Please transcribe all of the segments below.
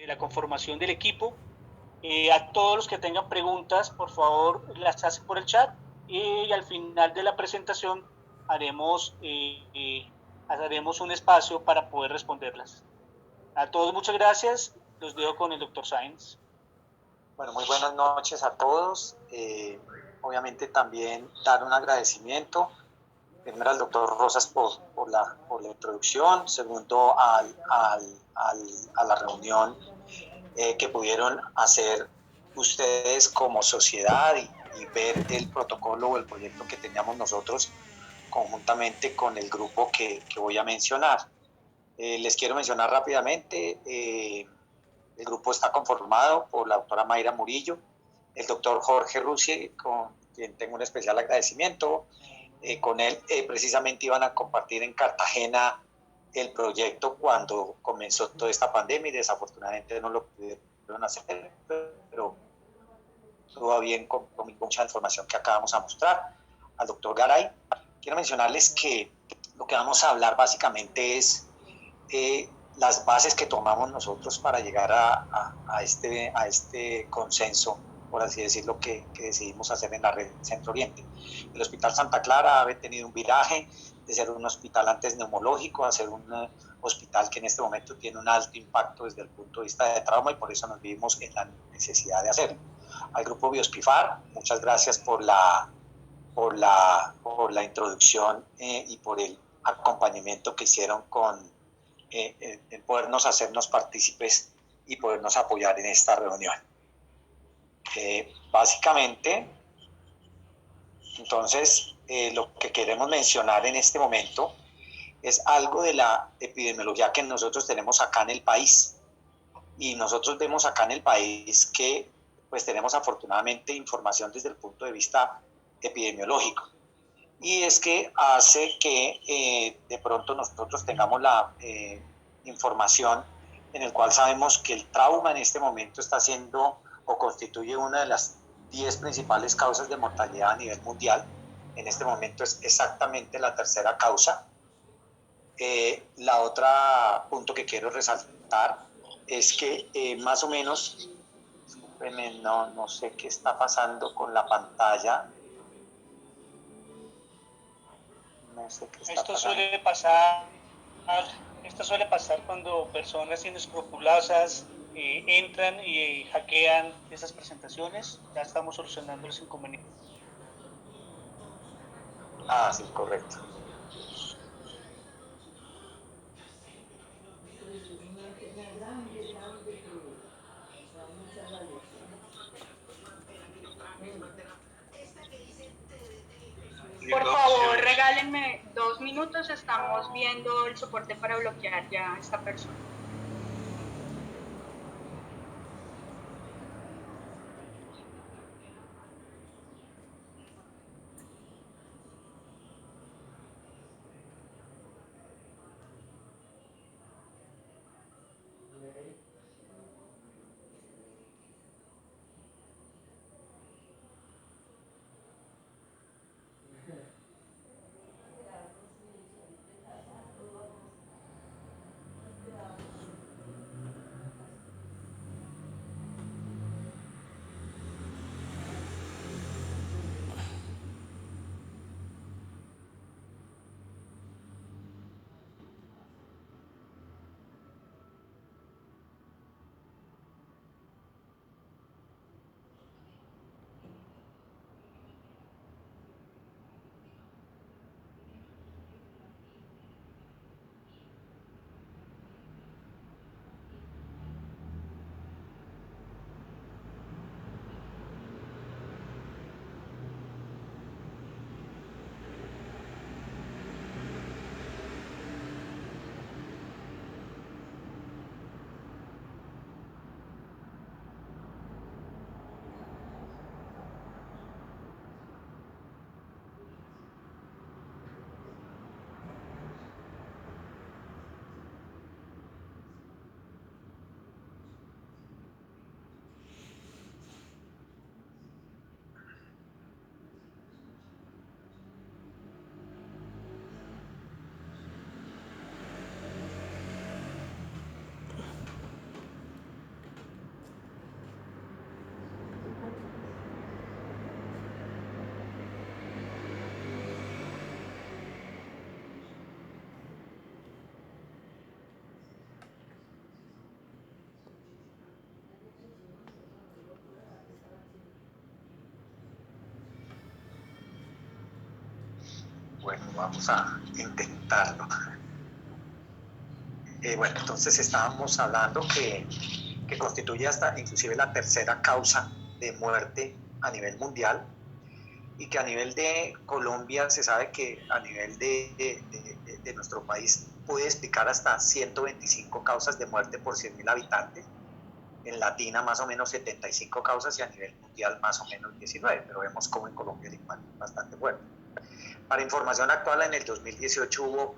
la conformación del equipo. A todos los que tengan preguntas, por favor, las hacen por el chat y al final de la presentación haremos un espacio para poder responderlas. A todos muchas gracias. Los dejo con el doctor Sáenz. Bueno, muy buenas noches a todos. Obviamente también dar un agradecimiento, primero al doctor Rosas por la introducción, segundo a la reunión que pudieron hacer ustedes como sociedad y ver el protocolo o el proyecto que teníamos nosotros conjuntamente con el grupo que voy a mencionar. Les quiero mencionar rápidamente, el grupo está conformado por la doctora Mayra Murillo, el doctor Jorge Rusi, con quien tengo un especial agradecimiento. Con él precisamente iban a compartir en Cartagena el proyecto cuando comenzó toda esta pandemia y desafortunadamente no lo pudieron hacer, pero todo bien con mucha información que acabamos a mostrar. Al doctor Garay, quiero mencionarles que lo que vamos a hablar básicamente es las bases que tomamos nosotros para llegar a este consenso, por así decirlo, que decidimos hacer en la red Centro Oriente. El Hospital Santa Clara ha tenido un viraje de ser un hospital antes neumológico a ser un hospital que en este momento tiene un alto impacto desde el punto de vista de trauma y por eso nos vimos en la necesidad de hacerlo. Al grupo Biospifar, muchas gracias por la introducción y por el acompañamiento que hicieron con podernos hacernos partícipes y podernos apoyar en esta reunión. Básicamente, entonces, lo que queremos mencionar en este momento es algo de la epidemiología que nosotros tenemos acá en el país. Y nosotros vemos acá en el país que pues tenemos afortunadamente información desde el punto de vista epidemiológico. Y es que hace que de pronto nosotros tengamos la información en el cual sabemos que el trauma en este momento está siendo o constituye una de las 10 principales causas de mortalidad a nivel mundial. En este momento es exactamente la tercera causa. La otra punto que quiero resaltar es que más o menos, no sé qué está pasando con la pantalla. No sé qué está Esto pasando. suele pasar cuando personas inescrupulosas entran y hackean esas presentaciones. Ya estamos solucionando los inconvenientes. Ah, sí, correcto. Por favor, regálenme 2 minutos, estamos viendo el soporte para bloquear ya a esta persona. Bueno, vamos a intentarlo. Bueno, entonces estábamos hablando que constituye hasta inclusive la tercera causa de muerte a nivel mundial, y que a nivel de Colombia se sabe que a nivel de nuestro país puede explicar hasta 125 causas de muerte por 100.000 habitantes. En Latina más o menos 75 causas y a nivel mundial más o menos 19, pero vemos como en Colombia el impacto es bastante fuerte. Para información actual, en el 2018 hubo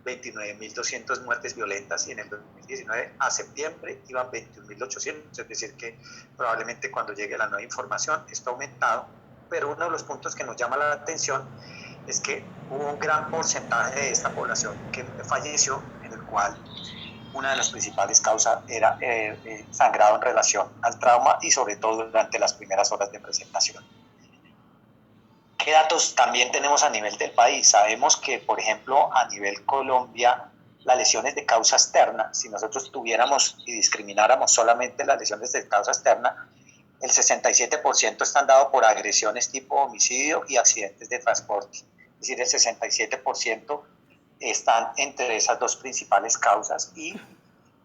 29.200 muertes violentas y en el 2019 a septiembre iban 21.800, es decir que probablemente cuando llegue la nueva información esto ha aumentado, pero uno de los puntos que nos llama la atención es que hubo un gran porcentaje de esta población que falleció, en el cual una de las principales causas era sangrado en relación al trauma y sobre todo durante las primeras horas de presentación. ¿Qué datos también tenemos a nivel del país? Sabemos que, por ejemplo, a nivel Colombia, las lesiones de causa externa, si nosotros tuviéramos y discrimináramos solamente las lesiones de causa externa, el 67% están dados por agresiones tipo homicidio y accidentes de transporte. Es decir, el 67% están entre esas dos principales causas, y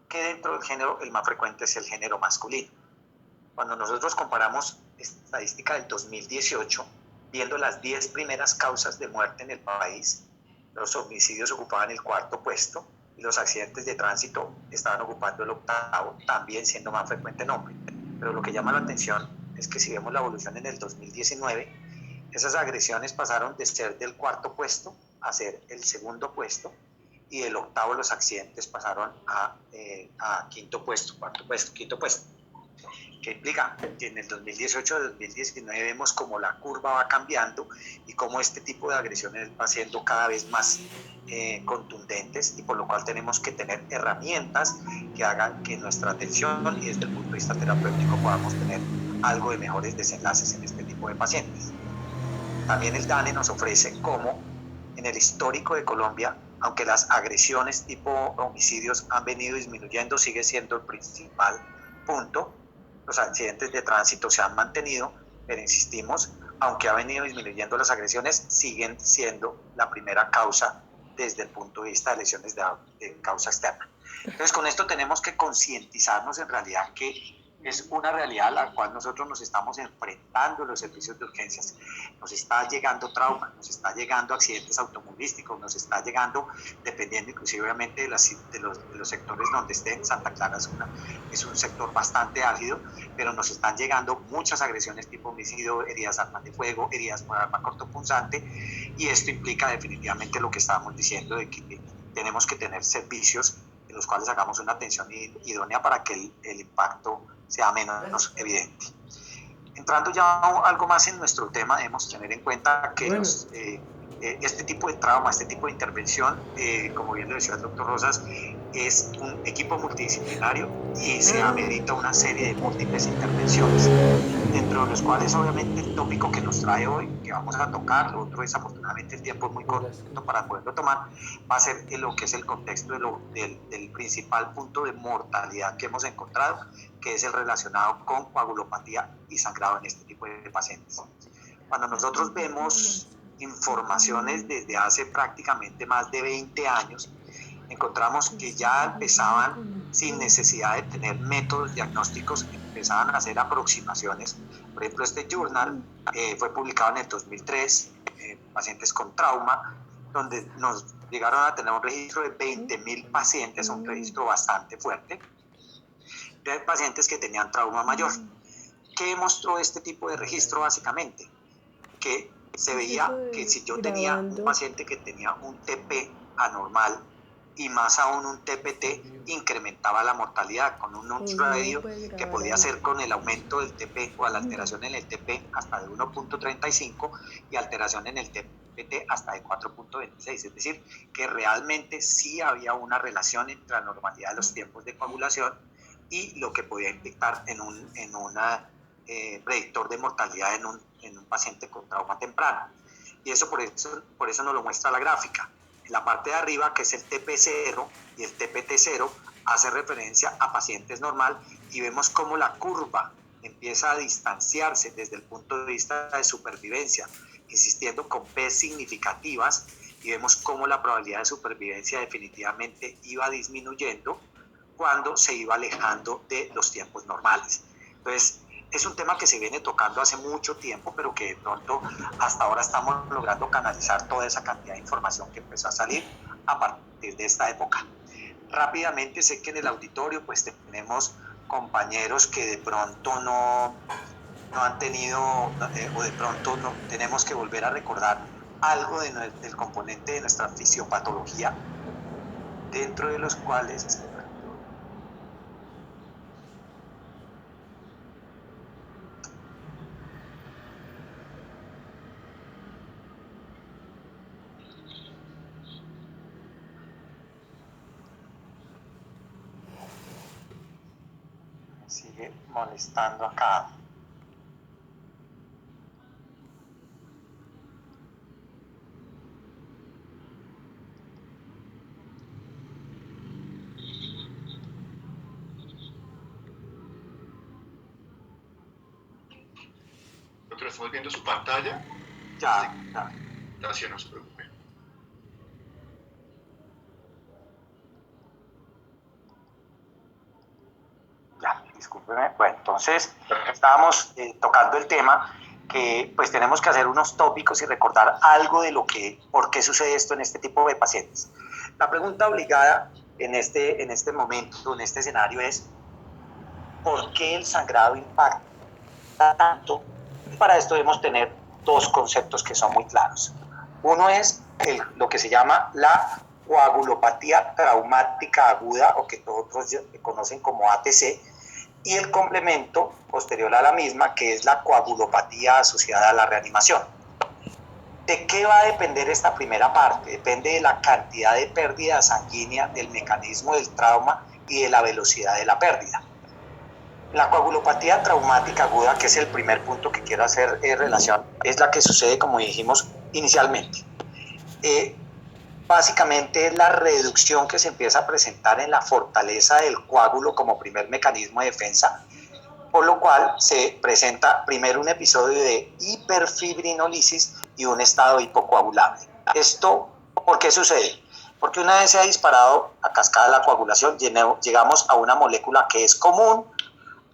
que dentro del género el más frecuente es el género masculino. Cuando nosotros comparamos estadística del 2018, viendo las 10 primeras causas de muerte en el país, los homicidios ocupaban el cuarto puesto y los accidentes de tránsito estaban ocupando el octavo, también siendo más frecuente en hombres. Pero lo que llama la atención es que si vemos la evolución en el 2019, esas agresiones pasaron de ser del cuarto puesto a ser el segundo puesto, y del octavo los accidentes pasaron a quinto puesto, cuarto puesto, quinto puesto. ¿Qué implica? Que en el 2018-2019 vemos como la curva va cambiando y cómo este tipo de agresiones va siendo cada vez más contundentes, y por lo cual tenemos que tener herramientas que hagan que nuestra atención y desde el punto de vista terapéutico podamos tener algo de mejores desenlaces en este tipo de pacientes. También el DANE nos ofrece cómo en el histórico de Colombia, aunque las agresiones tipo homicidios han venido disminuyendo, sigue siendo el principal punto. Los accidentes de tránsito se han mantenido, pero insistimos, aunque ha venido disminuyendo las agresiones, siguen siendo la primera causa desde el punto de vista de lesiones de causa externa. Entonces, con esto tenemos que concientizarnos en realidad que es una realidad a la cual nosotros nos estamos enfrentando en los servicios de urgencias. Nos está llegando trauma, nos está llegando accidentes automovilísticos, nos está llegando, dependiendo inclusive obviamente de los sectores donde estén. Santa Clara es un sector bastante álgido, pero nos están llegando muchas agresiones tipo homicidio, heridas de arma de fuego, heridas por arma cortopunzante, y esto implica definitivamente lo que estábamos diciendo, de que tenemos que tener servicios en los cuales hagamos una atención idónea para que el impacto sea menos evidente. Entrando ya algo más en nuestro tema, debemos tener en cuenta que este tipo de trauma, este tipo de intervención, como bien lo decía el doctor Rosas, es un equipo multidisciplinario y se amerita una serie de múltiples intervenciones, dentro de los cuales obviamente el tópico que nos trae hoy, que vamos a tocar, lo otro desafortunadamente el tiempo es muy corto para poderlo tomar, va a ser lo que es el contexto del principal punto de mortalidad que hemos encontrado, que es el relacionado con coagulopatía y sangrado en este tipo de pacientes. Cuando nosotros vemos informaciones desde hace prácticamente más de 20 años, encontramos que ya empezaban, sin necesidad de tener métodos diagnósticos, empezaban a hacer aproximaciones. Por ejemplo, este journal fue publicado en el 2003, pacientes con trauma, donde nos llegaron a tener un registro de 20.000 pacientes, un registro bastante fuerte, de pacientes que tenían trauma mayor. ¿Qué mostró este tipo de registro básicamente? Que se veía que si yo tenía un paciente que tenía un TP anormal y más aún un TPT, incrementaba la mortalidad con un odds radio que podía ser con el aumento del TP o la alteración en el TP hasta de 1.35 y alteración en el TPT hasta de 4.26. Es decir, que realmente sí había una relación entre la normalidad de los tiempos de coagulación y lo que podía implicar en un predictor de mortalidad en un paciente con trauma temprano. Y eso por eso nos lo muestra la gráfica. En la parte de arriba, que es el TP0 y el TPT0, hace referencia a pacientes normal, y vemos cómo la curva empieza a distanciarse desde el punto de vista de supervivencia, insistiendo con P significativas, y vemos cómo la probabilidad de supervivencia definitivamente iba disminuyendo cuando se iba alejando de los tiempos normales. Entonces, es un tema que se viene tocando hace mucho tiempo, pero que de pronto hasta ahora estamos logrando canalizar toda esa cantidad de información que empezó a salir a partir de esta época. Rápidamente, sé que en el auditorio pues tenemos compañeros que de pronto no han tenido o de pronto no, tenemos que volver a recordar algo del componente de nuestra fisiopatología, dentro de los cuales sigue molestando acá. Doctor, ¿estamos viendo su pantalla? Ya. Gracias, no se preocupe. Ya, discúlpeme. Bueno, entonces estábamos tocando el tema que pues tenemos que hacer unos tópicos y recordar algo de por qué sucede esto en este tipo de pacientes. La pregunta obligada en este momento, en este escenario es ¿por qué el sangrado impacta tanto? Para esto debemos tener dos conceptos que son muy claros. Uno es lo que se llama la coagulopatía traumática aguda, o que todos conocen como ATC, y el complemento posterior a la misma, que es la coagulopatía asociada a la reanimación. ¿De qué va a depender esta primera parte? Depende de la cantidad de pérdida sanguínea, del mecanismo del trauma y de la velocidad de la pérdida. La coagulopatía traumática aguda, que es el primer punto que quiero hacer relación, es la que sucede, como dijimos inicialmente. Básicamente es la reducción que se empieza a presentar en la fortaleza del coágulo como primer mecanismo de defensa, por lo cual se presenta primero un episodio de hiperfibrinolisis y un estado hipocoagulable. ¿Esto por qué sucede? Porque una vez se ha disparado a cascada de la coagulación, llegamos a una molécula que es común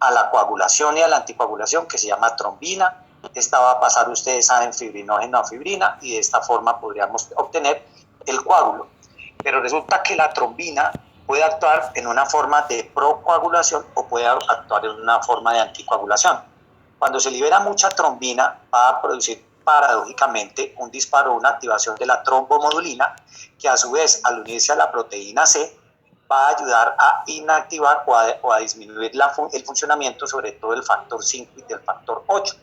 a la coagulación y a la anticoagulación, que se llama trombina. Esta va a pasar, ustedes saben, fibrinógeno a fibrina, y de esta forma podríamos obtener el coágulo. Pero resulta que la trombina puede actuar en una forma de procoagulación o puede actuar en una forma de anticoagulación. Cuando se libera mucha trombina, va a producir paradójicamente un disparo, una activación de la trombomodulina, que a su vez, al unirse a la proteína C, va a ayudar a inactivar o a disminuir el funcionamiento, sobre todo del factor 5 y del factor 8.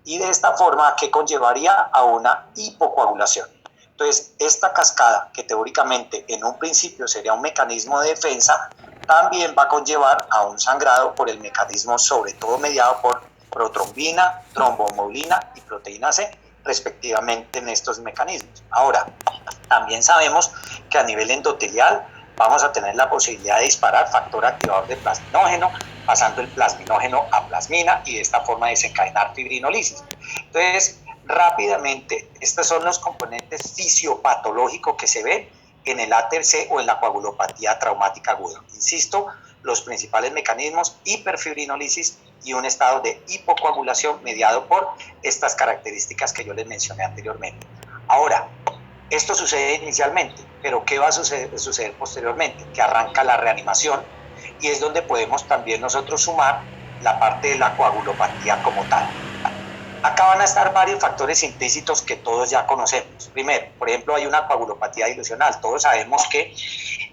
Y de esta forma, ¿qué conllevaría? A una hipocoagulación. Entonces, esta cascada, que teóricamente en un principio sería un mecanismo de defensa, también va a conllevar a un sangrado por el mecanismo, sobre todo mediado por protrombina, trombomodulina y proteína C, respectivamente, en estos mecanismos. Ahora, también sabemos que a nivel endotelial vamos a tener la posibilidad de disparar factor activador de plasminógeno, pasando el plasminógeno a plasmina, y de esta forma desencadenar fibrinolisis. Entonces, rápidamente, estos son los componentes fisiopatológicos que se ven en el ATC o en la coagulopatía traumática aguda. Insisto, los principales mecanismos: hiperfibrinolisis y un estado de hipocoagulación mediado por estas características que yo les mencioné anteriormente. Ahora, esto sucede inicialmente, pero ¿qué va a suceder posteriormente? Que arranca la reanimación, y es donde podemos también nosotros sumar la parte de la coagulopatía como tal. Acá van a estar varios factores implícitos que todos ya conocemos. Primero, por ejemplo, hay una coagulopatía dilucional. Todos sabemos que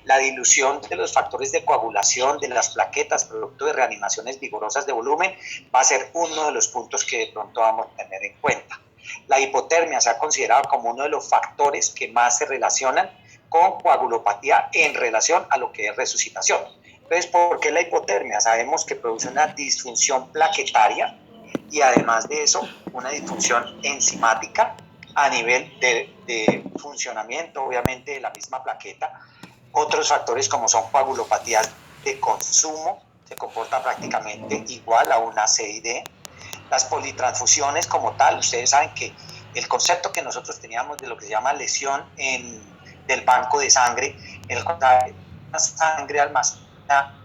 la dilución de los factores de coagulación de las plaquetas, producto de reanimaciones vigorosas de volumen, va a ser uno de los puntos que de pronto vamos a tener en cuenta. La hipotermia se ha considerado como uno de los factores que más se relacionan con coagulopatía en relación a lo que es resucitación. Entonces, ¿por qué la hipotermia? Sabemos que produce una disfunción plaquetaria y además de eso, una disfunción enzimática a nivel de funcionamiento, obviamente, de la misma plaqueta. Otros factores, como son coagulopatías de consumo, se comporta prácticamente igual a una CID. Las politransfusiones como tal, ustedes saben que el concepto que nosotros teníamos de lo que se llama lesión del banco de sangre, en el cual la sangre almacena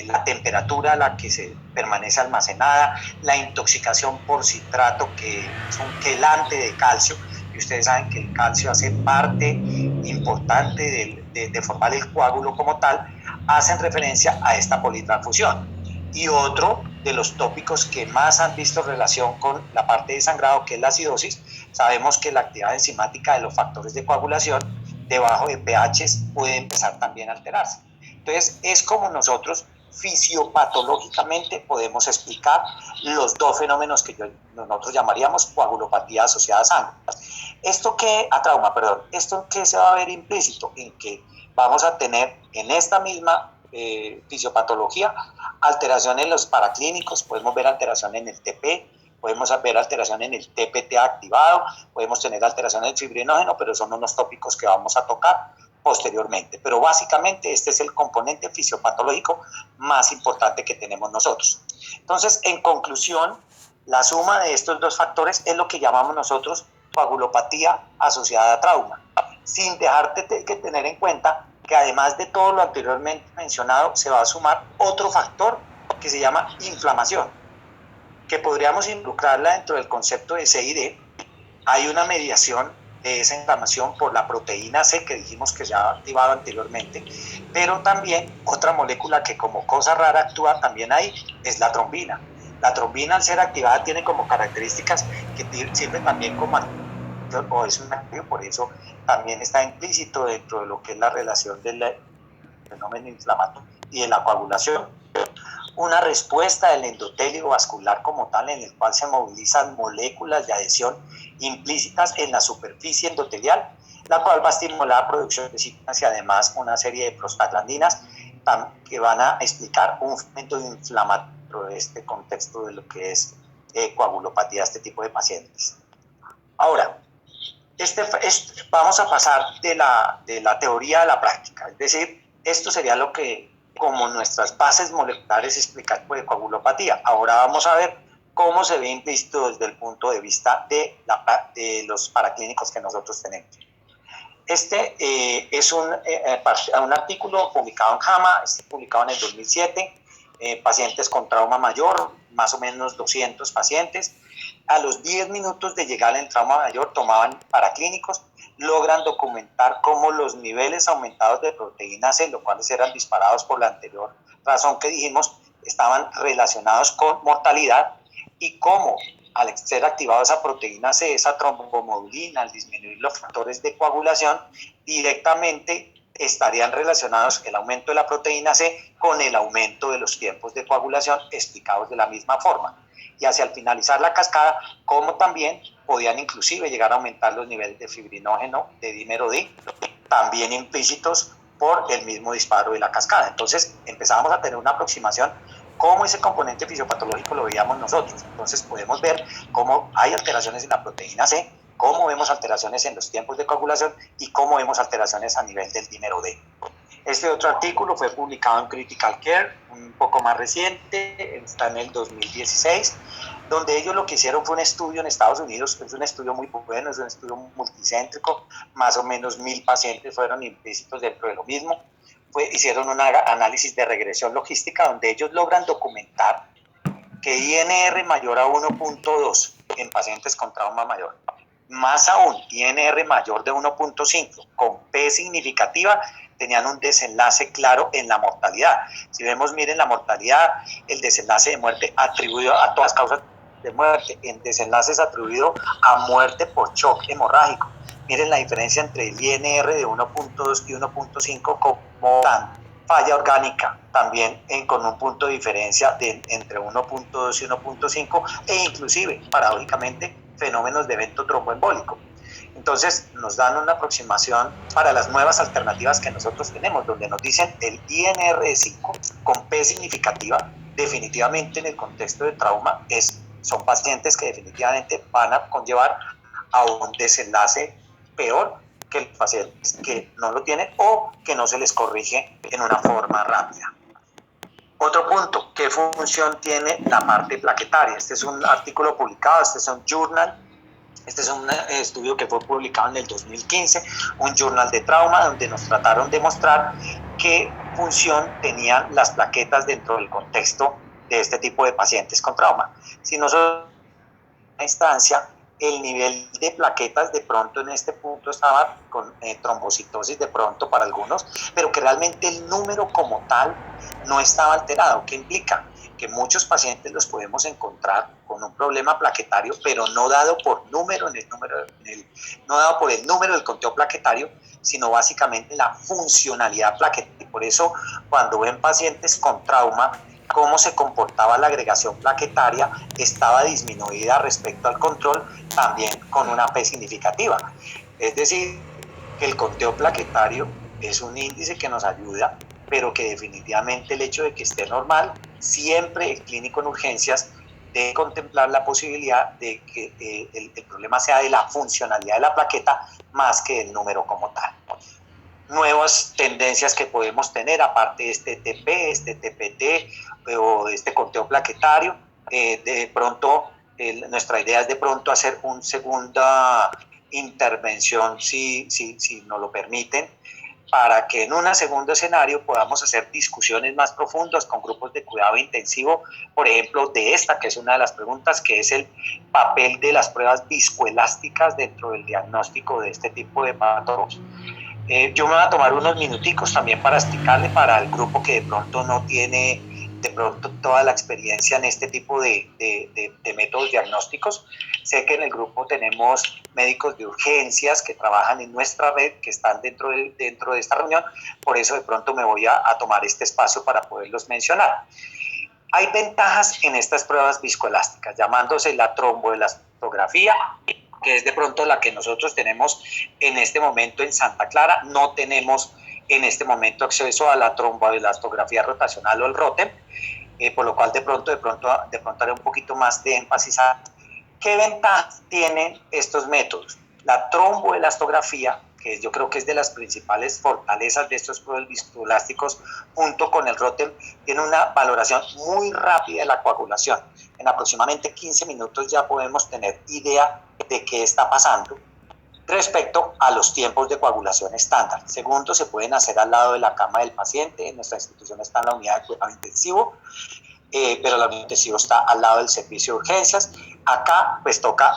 la temperatura a la que se permanece almacenada, la intoxicación por citrato, que es un quelante de calcio, y ustedes saben que el calcio hace parte importante de formar el coágulo como tal, hacen referencia a esta politransfusión. Y otro de los tópicos que más han visto relación con la parte de sangrado, que es la acidosis, sabemos que la actividad enzimática de los factores de coagulación debajo de pHs puede empezar también a alterarse. Entonces, es como nosotros fisiopatológicamente podemos explicar los dos fenómenos que nosotros llamaríamos coagulopatía asociada a sangre. Esto que se va a ver implícito en que vamos a tener en esta misma fisiopatología alteración en los paraclínicos, podemos ver alteración en el TP, podemos ver alteración en el TPT activado, podemos tener alteración en el fibrinógeno, pero son unos tópicos que vamos a tocar posteriormente. Pero básicamente este es el componente fisiopatológico más importante que tenemos nosotros. Entonces, en conclusión, la suma de estos dos factores es lo que llamamos nosotros coagulopatía asociada a trauma, sin dejarte que tener en cuenta que además de todo lo anteriormente mencionado, se va a sumar otro factor que se llama inflamación, que podríamos involucrarla dentro del concepto de CID. Hay una mediación de esa inflamación por la proteína C, que dijimos que ya activado anteriormente, pero también otra molécula que como cosa rara actúa también ahí es la trombina. La trombina, al ser activada, tiene como características que sirven también como o es un activo, por eso también está implícito dentro de lo que es la relación del fenómeno inflamatorio y de la coagulación. Una respuesta del endotelio vascular como tal, en el cual se movilizan moléculas de adhesión implícitas en la superficie endotelial, la cual va a estimular la producción de citoquinas y además una serie de prostaglandinas que van a explicar un fenómeno inflamatorio de este contexto de lo que es coagulopatía de este tipo de pacientes. Ahora, vamos a pasar de la teoría a la práctica, es decir, esto sería lo que como nuestras bases moleculares explicar de coagulopatía. Ahora vamos a ver cómo se ve implícito desde el punto de vista de los paraclínicos que nosotros tenemos. Este es un artículo publicado en JAMA, publicado en el 2007, pacientes con trauma mayor, más o menos 200 pacientes. A los 10 minutos de llegar al trauma mayor tomaban paraclínicos, logran documentar cómo los niveles aumentados de proteína C, los cuales eran disparados por la anterior razón que dijimos, estaban relacionados con mortalidad, y cómo al ser activada esa proteína C, esa trombomodulina, al disminuir los factores de coagulación, directamente estarían relacionados el aumento de la proteína C con el aumento de los tiempos de coagulación, explicados de la misma forma. Y hacia el finalizar la cascada, como también podían inclusive llegar a aumentar los niveles de fibrinógeno, de dímero D, también implícitos por el mismo disparo de la cascada. Entonces empezábamos a tener una aproximación cómo ese componente fisiopatológico lo veíamos nosotros. Entonces podemos ver cómo hay alteraciones en la proteína C, cómo vemos alteraciones en los tiempos de coagulación y cómo vemos alteraciones a nivel del dímero D. Este otro artículo fue publicado en Critical Care, un poco más reciente, está en el 2016, donde ellos lo que hicieron fue un estudio en Estados Unidos, es un estudio muy bueno, es un estudio multicéntrico, más o menos 1000 pacientes fueron implícitos dentro de lo mismo. Hicieron un análisis de regresión logística donde ellos logran documentar que INR mayor a 1.2 en pacientes con trauma mayor, más aún INR mayor de 1.5 con P significativa, tenían un desenlace claro en la mortalidad. Si vemos, miren la mortalidad, el desenlace de muerte atribuido a todas las causas de muerte, en desenlaces atribuido a muerte por shock hemorrágico. Miren la diferencia entre el INR de 1.2 y 1.5 como falla orgánica, también con un punto de diferencia entre 1.2 y 1.5 e inclusive, paradójicamente, fenómenos de evento tromboembólico. Entonces nos dan una aproximación para las nuevas alternativas que nosotros tenemos, donde nos dicen el INR de 5 con P significativa, definitivamente en el contexto de trauma son pacientes que definitivamente van a conllevar a un desenlace peor que los pacientes que no lo tienen o que no se les corrige en una forma rápida. Otro punto, ¿qué función tiene la parte plaquetaria? Este es un artículo publicado, este es un journal Este es un estudio que fue publicado en el 2015, un journal de trauma, donde nos trataron de mostrar qué función tenían las plaquetas dentro del contexto de este tipo de pacientes con trauma. Si nosotros en una instancia, el nivel de plaquetas de pronto en este punto estaba con trombocitosis de pronto para algunos, pero que realmente el número como tal no estaba alterado. ¿Qué implica? Que muchos pacientes los podemos encontrar con un problema plaquetario, pero no dado por número, no dado por el número del conteo plaquetario, sino básicamente la funcionalidad plaquetaria. Y por eso cuando ven pacientes con trauma, cómo se comportaba la agregación plaquetaria estaba disminuida respecto al control, también con una P significativa. Es decir, que el conteo plaquetario es un índice que nos ayuda, pero que definitivamente el hecho de que esté normal, siempre el clínico en urgencias debe contemplar la posibilidad de que el problema sea de la funcionalidad de la plaqueta más que del número como tal. Nuevas tendencias que podemos tener, aparte de este TP, este TPT o este conteo plaquetario, de pronto nuestra idea es de pronto hacer una segunda intervención, si nos lo permiten, para que en un segundo escenario podamos hacer discusiones más profundas con grupos de cuidado intensivo, por ejemplo, de esta, que es una de las preguntas, que es el papel de las pruebas viscoelásticas dentro del diagnóstico de este tipo de patologías. Yo me voy a tomar unos minuticos también para explicarle para el grupo que de pronto no tiene de pronto toda la experiencia en este tipo de métodos diagnósticos. Sé que en el grupo tenemos médicos de urgencias que trabajan en nuestra red, que están dentro de esta reunión, por eso de pronto me voy a tomar este espacio para poderlos mencionar. Hay ventajas en estas pruebas viscoelásticas, llamándose la tromboelastografía, que es de pronto la que nosotros tenemos en este momento en Santa Clara. No tenemos en este momento acceso a la tromboelastografía rotacional o el ROTEM, por lo cual de pronto haré un poquito más de énfasis a qué ventajas tienen estos métodos. La tromboelastografía, que yo creo que es de las principales fortalezas de estos pruebas viscoelásticos, junto con el ROTEM, tiene una valoración muy rápida de la coagulación. En aproximadamente 15 minutos ya podemos tener idea de qué está pasando respecto a los tiempos de coagulación estándar. Segundo, se pueden hacer al lado de la cama del paciente. En nuestra institución está en la unidad de cuidado intensivo, pero la unidad intensivo está al lado del servicio de urgencias. Acá pues toca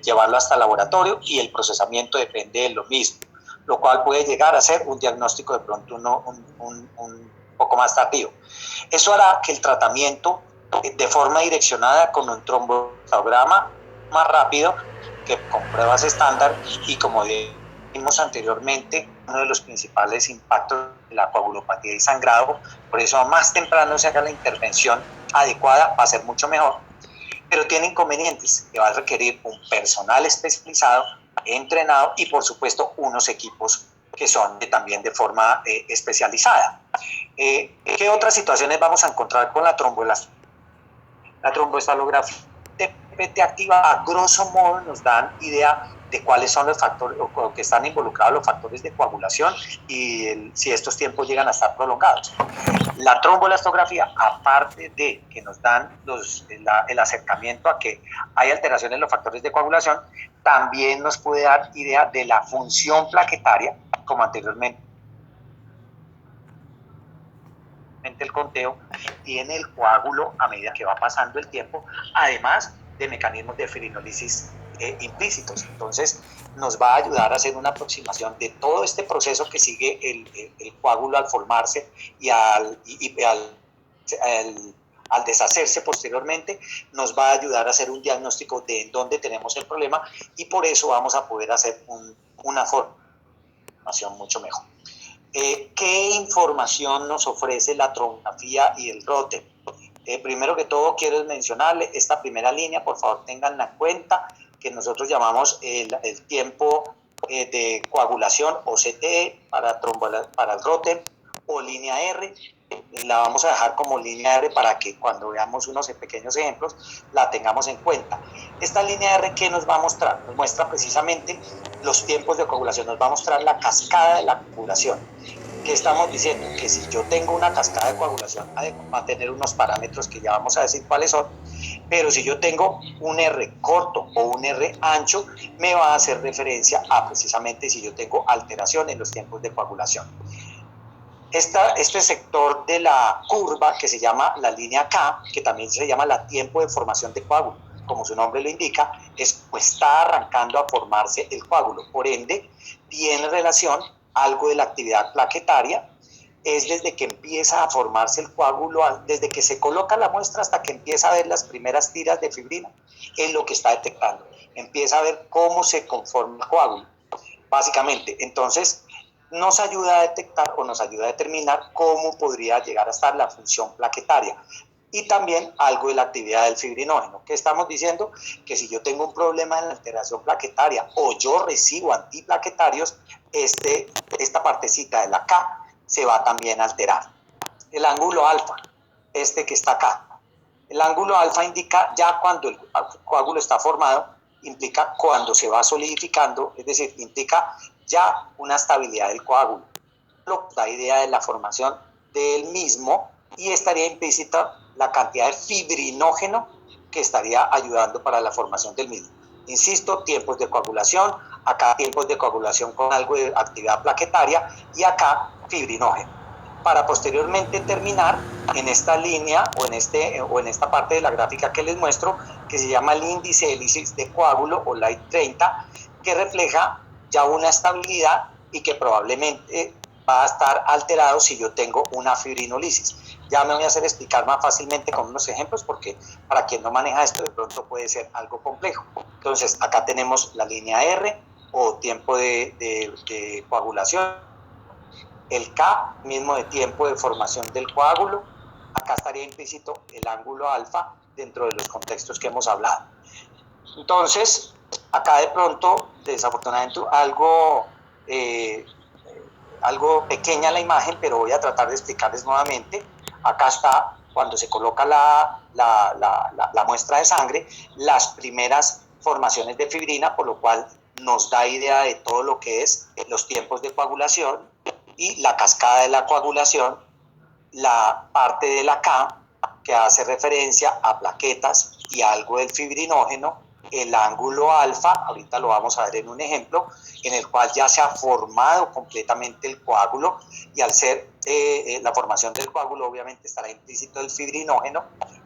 llevarlo hasta el laboratorio y el procesamiento depende de lo mismo, lo cual puede llegar a ser un diagnóstico de pronto un poco más tardío. Eso hará que el tratamiento de forma direccionada con un tromboelastograma más rápido que con pruebas estándar, y como dijimos anteriormente, uno de los principales impactos de la coagulopatía y sangrado, por eso a más temprano se haga la intervención adecuada va a ser mucho mejor, pero tiene inconvenientes que va a requerir un personal especializado, entrenado y por supuesto unos equipos que son también de forma especializada. ¿Qué otras situaciones vamos a encontrar con la tromboelastografía? La tromboelastografía TPT activa, a grosso modo nos dan idea de cuáles son los factores o que están involucrados los factores de coagulación y si estos tiempos llegan a estar prolongados. La tromboelastografía, aparte de que nos dan el acercamiento a que hay alteraciones en los factores de coagulación, también nos puede dar idea de la función plaquetaria, como anteriormente el conteo tiene el coágulo a medida que va pasando el tiempo, además de mecanismos de fibrinólisis implícitos. Entonces nos va a ayudar a hacer una aproximación de todo este proceso que sigue el coágulo al formarse y al deshacerse posteriormente. Nos va a ayudar a hacer un diagnóstico de dónde tenemos el problema, y por eso vamos a poder hacer una formación mucho mejor. ¿Qué información nos ofrece la tromografía y el ROTEM? Primero que todo quiero mencionarle esta primera línea, por favor tenganla en cuenta, que nosotros llamamos el tiempo de coagulación o CTE para el ROTEM, o línea R. La vamos a dejar como línea R para que cuando veamos unos pequeños ejemplos la tengamos en cuenta. Esta línea R, ¿qué nos va a mostrar? Nos muestra precisamente los tiempos de coagulación, nos va a mostrar la cascada de la coagulación. ¿Qué estamos diciendo? Que si yo tengo una cascada de coagulación, va a tener unos parámetros que ya vamos a decir cuáles son, Pero si yo tengo un R corto o un R ancho, me va a hacer referencia a precisamente si yo tengo alteración en los tiempos de coagulación. Este sector de la curva que se llama la línea K, que también se llama la tiempo de formación de coágulo, como su nombre lo indica, está arrancando a formarse el coágulo. Por ende, tiene relación algo de la actividad plaquetaria, es desde que empieza a formarse el coágulo, desde que se coloca la muestra hasta que empieza a ver las primeras tiras de fibrina, es lo que está detectando. Empieza a ver cómo se conforma el coágulo, básicamente. Entonces, nos ayuda a detectar o nos ayuda a determinar cómo podría llegar a estar la función plaquetaria. Y también algo de la actividad del fibrinógeno. ¿Qué estamos diciendo? Que si yo tengo un problema en la alteración plaquetaria o yo recibo antiplaquetarios, esta partecita de la K se va también a alterar. El ángulo alfa, que está acá. El ángulo alfa indica ya cuando el coágulo está formado, implica cuando se va solidificando, es decir, implica ya una estabilidad del coágulo. La idea de la formación del mismo y estaría implícita la cantidad de fibrinógeno que estaría ayudando para la formación del mismo. Insisto, tiempos de coagulación, acá tiempos de coagulación con algo de actividad plaquetaria y acá fibrinógeno. Para posteriormente terminar en esta línea o en esta parte de la gráfica que les muestro, que se llama el índice de lisis de coágulo o LIGHT 30, que refleja ya una estabilidad y que probablemente va a estar alterado si yo tengo una fibrinolisis. Ya me voy a hacer explicar más fácilmente con unos ejemplos porque para quien no maneja esto de pronto puede ser algo complejo. Entonces acá tenemos la línea R o tiempo de coagulación, el K mismo de tiempo de formación del coágulo, acá estaría implícito el ángulo alfa dentro de los contextos que hemos hablado. Entonces, acá de pronto, desafortunadamente, algo pequeña la imagen, pero voy a tratar de explicarles nuevamente. Acá está, cuando se coloca la muestra de sangre, las primeras formaciones de fibrina, por lo cual nos da idea de todo lo que es los tiempos de coagulación y la cascada de la coagulación, la parte de la K, que hace referencia a plaquetas y algo del fibrinógeno, el ángulo alfa, ahorita lo vamos a ver en un ejemplo, en el cual ya se ha formado completamente el coágulo y al ser la formación del coágulo obviamente estará implícito el fibrinógeno